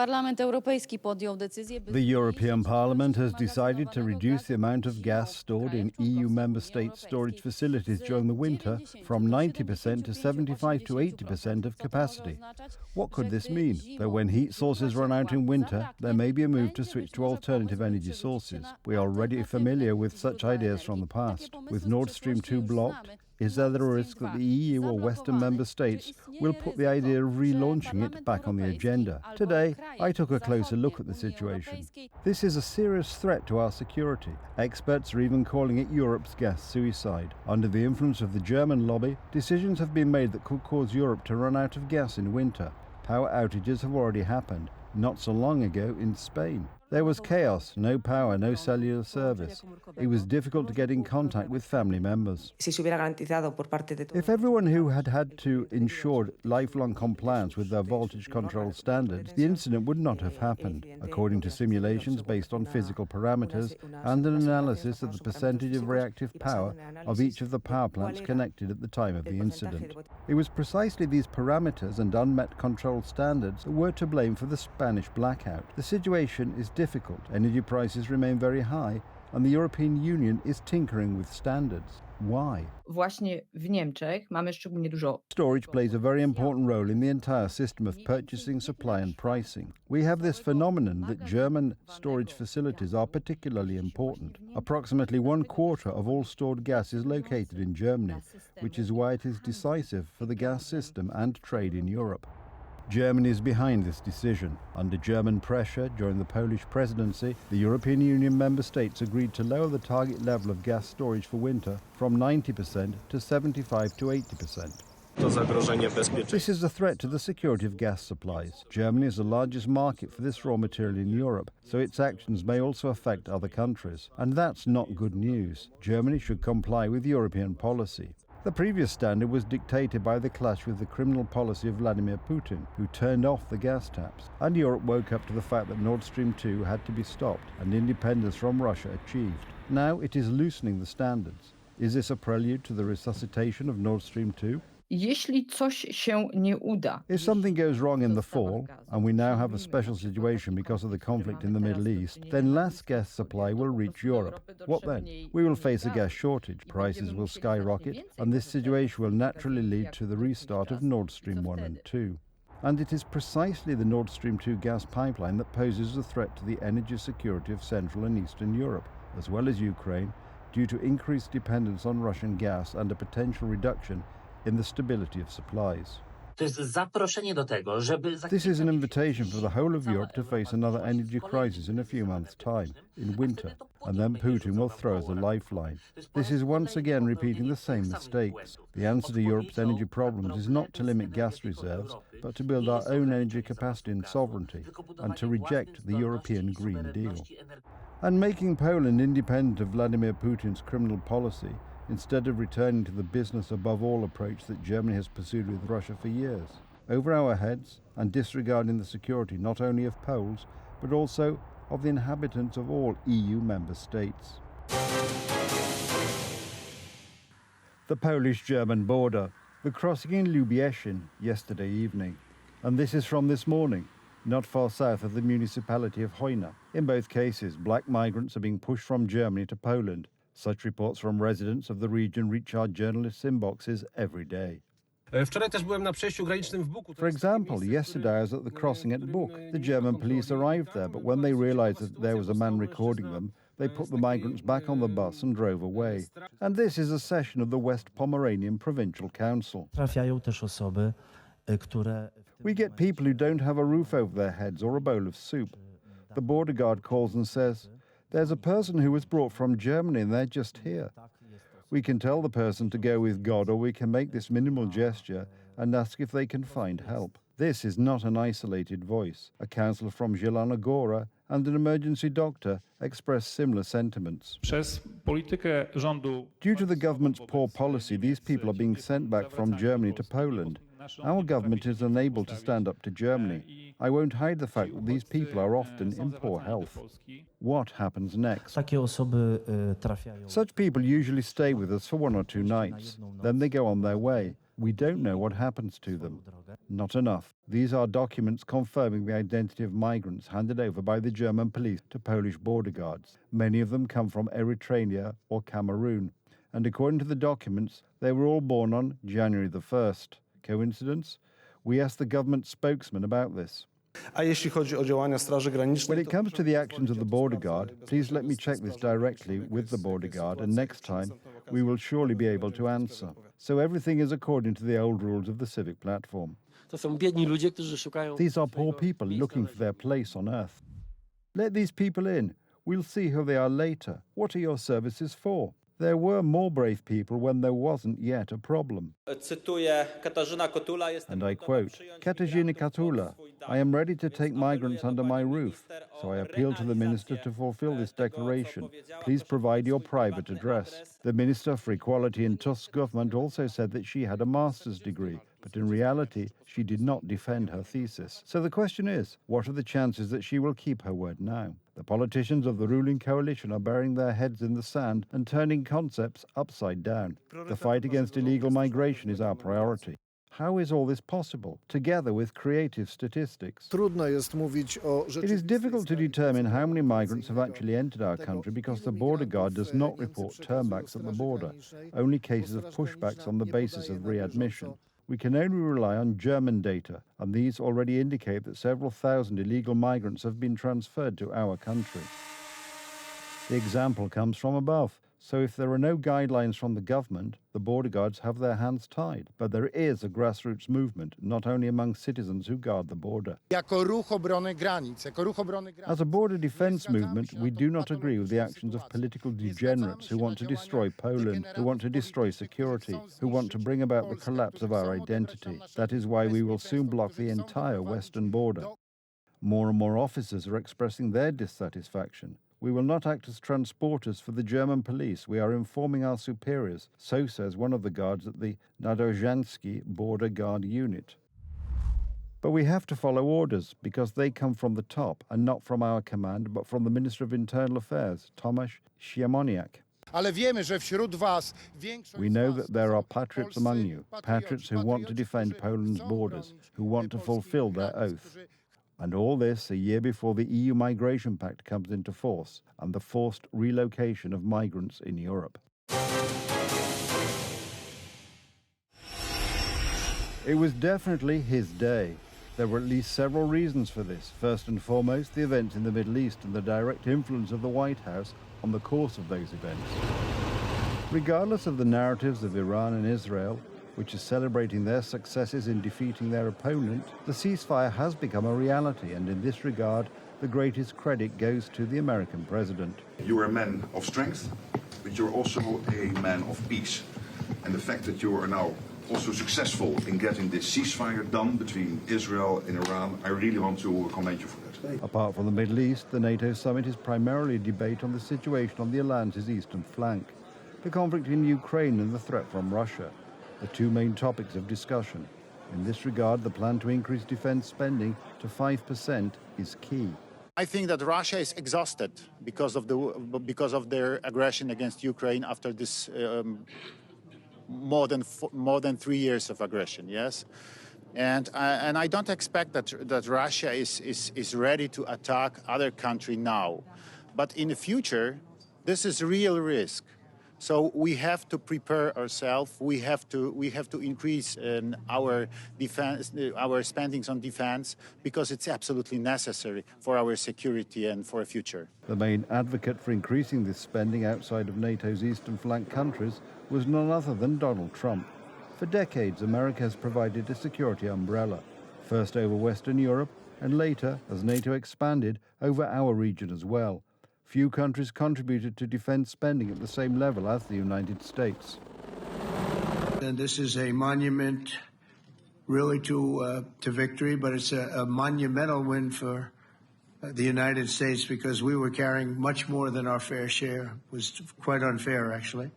The European Parliament has decided to reduce the amount of gas stored in EU member states' storage facilities during the winter from 90% to 75 to 80% of capacity. What could this mean? Though when heat sources run out in winter, there may be a move to switch to alternative energy sources. We are already familiar with such ideas from the past. With Nord Stream 2 blocked, is there the risk that the EU or Western member states will put the idea of relaunching it back on the agenda? Today, I took a closer look at the situation. This is a serious threat to our security. Experts are even calling it Europe's gas suicide. Under the influence of the German lobby, decisions have been made that could cause Europe to run out of gas in winter. Power outages have already happened, not so long ago in Spain. There was chaos, no power, no cellular service. It was difficult to get in contact with family members. If everyone who had to ensure lifelong compliance with their voltage control standards, the incident would not have happened, according to simulations based on physical parameters and an analysis of the percentage of reactive power of each of the power plants connected at the time of the incident. It was precisely these parameters and unmet control standards that were to blame for the Spanish blackout. The situation is difficult. Energy prices remain very high, and the European Union is tinkering with standards. Why? Storage plays a very important role in the entire system of purchasing, supply and pricing. We have this phenomenon that German storage facilities are particularly important. Approximately 1/4 of all stored gas is located in Germany, which is why it is decisive for the gas system and trade in Europe. Germany is behind this decision. Under German pressure during the Polish presidency, the European Union member states agreed to lower the target level of gas storage for winter from 90% to 75 to 80%. This is a threat to the security of gas supplies. Germany is the largest market for this raw material in Europe, so its actions may also affect other countries. And that's not good news. Germany should comply with European policy. The previous standard was dictated by the clash with the criminal policy of Vladimir Putin, who turned off the gas taps, and Europe woke up to the fact that Nord Stream 2 had to be stopped and independence from Russia achieved. Now it is loosening the standards. Is this a prelude to the resuscitation of Nord Stream 2? If something goes wrong in the fall, and we now have a special situation because of the conflict in the Middle East, then less gas supply will reach Europe. What then? We will face a gas shortage, prices will skyrocket, and this situation will naturally lead to the restart of Nord Stream 1 and 2. And it is precisely the Nord Stream 2 gas pipeline that poses a threat to the energy security of Central and Eastern Europe, as well as Ukraine, due to increased dependence on Russian gas and a potential reduction in the stability of supplies. This is an invitation for the whole of Europe to face another energy crisis in a few months' time, in winter, and then Putin will throw us a lifeline. This is once again repeating the same mistakes. The answer to Europe's energy problems is not to limit gas reserves, but to build our own energy capacity and sovereignty, and to reject the European Green Deal. And making Poland independent of Vladimir Putin's criminal policy, instead of returning to the business above all approach that Germany has pursued with Russia for years, over our heads and disregarding the security not only of Poles, but also of the inhabitants of all EU member states. The Polish-German border, the crossing in Lubieschin yesterday evening, and this is from this morning, not far south of the municipality of Hojna. In both cases, black migrants are being pushed from Germany to Poland. Such reports from residents of the region reach our journalists' inboxes every day. For example, yesterday I was at the crossing at Buk. The German police arrived there, but when they realized that there was a man recording them, they put the migrants back on the bus and drove away. And this is a session of the West Pomeranian Provincial Council. We get people who don't have a roof over their heads or a bowl of soup. The border guard calls and says, "There's a person who was brought from Germany and they're just here." We can tell the person to go with God, or we can make this minimal gesture and ask if they can find help. This is not an isolated voice. A councillor from Zielona Góra and an emergency doctor express similar sentiments. Due to the government's poor policy, these people are being sent back from Germany to Poland. Our government is unable to stand up to Germany. I won't hide the fact that these people are often in poor health. What happens next? Such people usually stay with us for 1 or 2 nights. Then they go on their way. We don't know what happens to them. Not enough. These are documents confirming the identity of migrants handed over by the German police to Polish border guards. Many of them come from Eritrea or Cameroon. And according to the documents, they were all born on January the 1st. Coincidence? We asked the government spokesman about this. When it comes to the actions of the border guard, please let me check this directly with the border guard, and next time we will surely be able to answer. So everything is according to the old rules of the civic platform. These are poor people looking for their place on earth. Let these people in. We'll see who they are later. What are your services for? There were more brave people when there wasn't yet a problem. And I quote, Katarzyna Katula, I am ready to take migrants under my roof, so I appeal to the minister to fulfill this declaration. Please provide your private address. The Minister for Equality in Tusk's government also said that she had a master's degree, but in reality, she did not defend her thesis. So the question is, what are the chances that she will keep her word now? The politicians of the ruling coalition are burying their heads in the sand and turning concepts upside down. The fight against illegal migration is our priority. How is all this possible, together with creative statistics? It is difficult to determine how many migrants have actually entered our country because the border guard does not report turnbacks at the border, only cases of pushbacks on the basis of readmission. We can only rely on German data, and these already indicate that several thousand illegal migrants have been transferred to our country. The example comes from above. So if there are no guidelines from the government, the border guards have their hands tied. But there is a grassroots movement, not only among citizens who guard the border. As a border defense movement, we do not agree with the actions of political degenerates who want to destroy Poland, who want to destroy security, who want to bring about the collapse of our identity. That is why we will soon block the entire western border. More and more officers are expressing their dissatisfaction. We will not act as transporters for the German police. We are informing our superiors, so says one of the guards at the Nadozhansky Border Guard Unit. But we have to follow orders because they come from the top and not from our command, but from the Minister of Internal Affairs, Tomasz Siemoniak. We know that there are patriots among you, patriots who want to defend Poland's borders, who want to fulfill their oath. And all this a year before the EU Migration Pact comes into force and the forced relocation of migrants in Europe. It was definitely his day. There were at least several reasons for this. First and foremost, the events in the Middle East and the direct influence of the White House on the course of those events. Regardless of the narratives of Iran and Israel, which is celebrating their successes in defeating their opponent, the ceasefire has become a reality, and in this regard, the greatest credit goes to the American president. You are a man of strength, but you're also a man of peace. And the fact that you are now also successful in getting this ceasefire done between Israel and Iran, I really want to commend you for that. Apart from the Middle East, the NATO summit is primarily a debate on the situation on the alliance's eastern flank, the conflict in Ukraine and the threat from Russia, the two main topics of discussion. In this regard, the plan to increase defense spending to 5% is key. I think that Russia is exhausted because of their aggression against Ukraine after this more than 3 years of aggression. Yes, and I don't expect that Russia is ready to attack other country now, but in the future, this is real risk. So we have to prepare ourselves. We have to increase our defense, our spendings on defense, because it's absolutely necessary for our security and for a future. The main advocate for increasing this spending outside of NATO's eastern flank countries was none other than Donald Trump. For decades, America has provided a security umbrella, first over Western Europe and later, as NATO expanded, over our region as well. Few countries contributed to defense spending at the same level as the United States. And this is a monument really to victory, but it's a monumental win for the United States because we were carrying much more than our fair share. It was quite unfair, actually.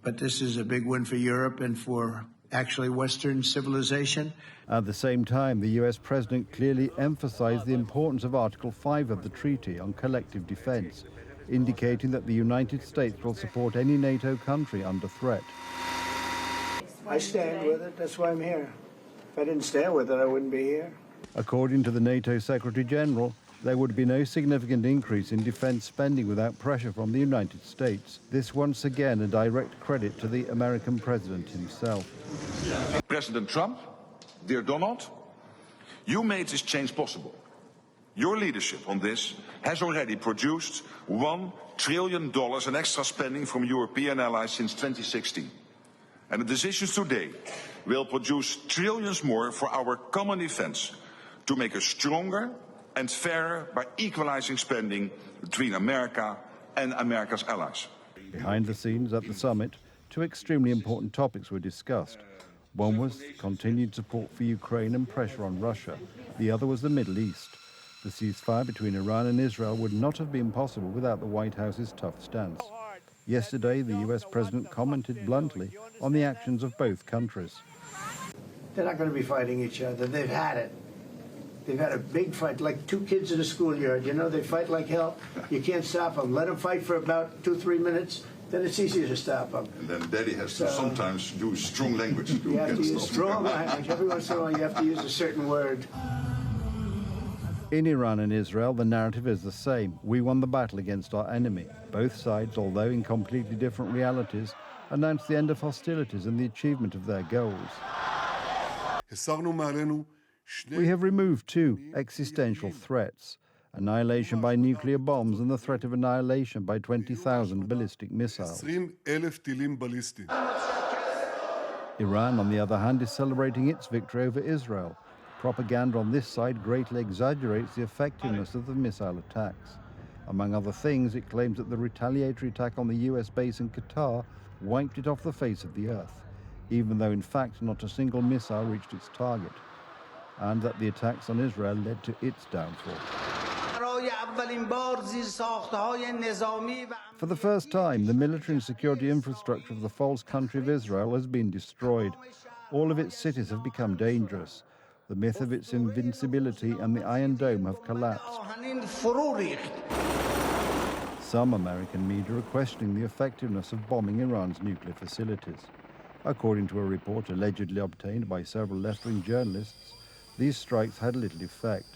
But this is a big win for Europe and for actually Western civilization. At the same time, the US president clearly emphasized the importance of Article 5 of the Treaty on Collective Defense, indicating that the United States will support any NATO country under threat. I stand with it. That's why I'm here. If I didn't stand with it, I wouldn't be here. According to the NATO Secretary General, there would be no significant increase in defense spending without pressure from the United States. This once again a direct credit to the American president himself. President Trump, dear Donald, you made this change possible. Your leadership on this has already produced $1 trillion in extra spending from European allies since 2016. And the decisions today will produce trillions more for our common defense to make us stronger and fairer by equalizing spending between America and America's allies. Behind the scenes at the summit, two extremely important topics were discussed. One was continued support for Ukraine and pressure on Russia. The other was the Middle East. The ceasefire between Iran and Israel would not have been possible without the White House's tough stance. Yesterday, the US president commented bluntly on the actions of both countries. They're not going to be fighting each other. They've had it. They've had a big fight, like two kids in a schoolyard. You know, they fight like hell. You can't stop them. Let them fight for about 2-3 minutes, then it's easier to stop them. And then Daddy has to sometimes use strong language to You have to use stop. strong language. Every once in a while, you have to use a certain word. In Iran and Israel, the narrative is the same. We won the battle against our enemy. Both sides, although in completely different realities, announced the end of hostilities and the achievement of their goals. We have removed two existential threats: annihilation by nuclear bombs and the threat of annihilation by 20,000 ballistic missiles. Iran, on the other hand, is celebrating its victory over Israel. Propaganda on this side greatly exaggerates the effectiveness of the missile attacks. Among other things, it claims that the retaliatory attack on the US base in Qatar wiped it off the face of the earth, even though in fact not a single missile reached its target, and that the attacks on Israel led to its downfall. For the first time, the military and security infrastructure of the false country of Israel has been destroyed. All of its cities have become dangerous. The myth of its invincibility and the Iron Dome have collapsed. Some American media are questioning the effectiveness of bombing Iran's nuclear facilities. According to a report allegedly obtained by several left-wing journalists, these strikes had little effect.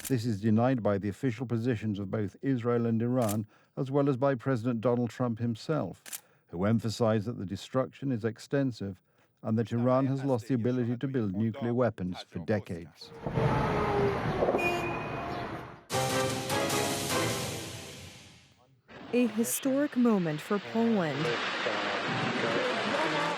This is denied by the official positions of both Israel and Iran, as well as by President Donald Trump himself, who emphasized that the destruction is extensive and that Iran has lost the ability to build nuclear weapons for decades. A historic moment for Poland.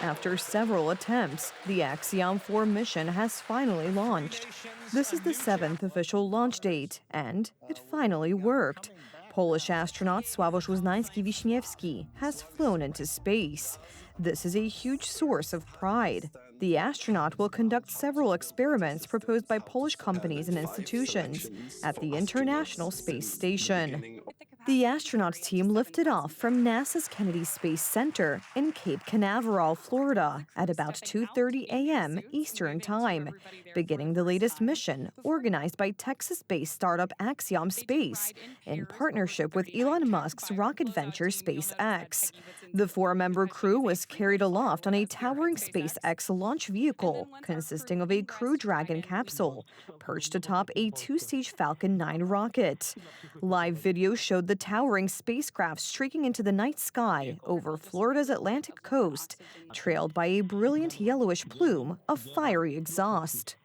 After several attempts, the Axiom 4 mission has finally launched. This is the 7th official launch date, and it finally worked. Polish astronaut Sławosz Uznański-Wiśniewski has flown into space. This is a huge source of pride. The astronaut will conduct several experiments proposed by Polish companies and institutions at the International Space Station. The astronauts team lifted off from NASA's Kennedy Space Center in Cape Canaveral, Florida, at about 2:30 a.m. Eastern Time, beginning the latest mission organized by Texas-based startup Axiom Space in partnership with Elon Musk's rocket venture SpaceX. The 4-member crew was carried aloft on a towering SpaceX launch vehicle consisting of a Crew Dragon capsule perched atop a 2-stage Falcon 9 rocket. Live video showed the towering spacecraft streaking into the night sky over Florida's Atlantic coast, trailed by a brilliant yellowish plume of fiery exhaust.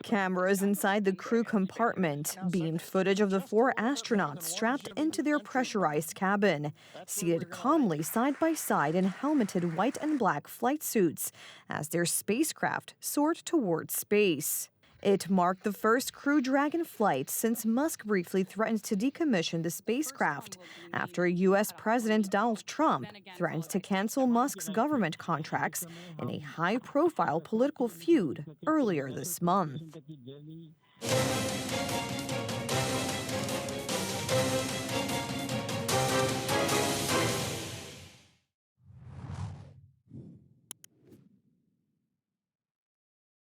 Cameras inside the crew compartment beamed footage of the 4 astronauts strapped into their pressurized cabin, seated calmly side by side in helmeted white and black flight suits as their spacecraft soared towards space. It marked the first Crew Dragon flight since Musk briefly threatened to decommission the spacecraft after U.S. President Donald Trump threatened to cancel Musk's government contracts in a high-profile political feud earlier this month.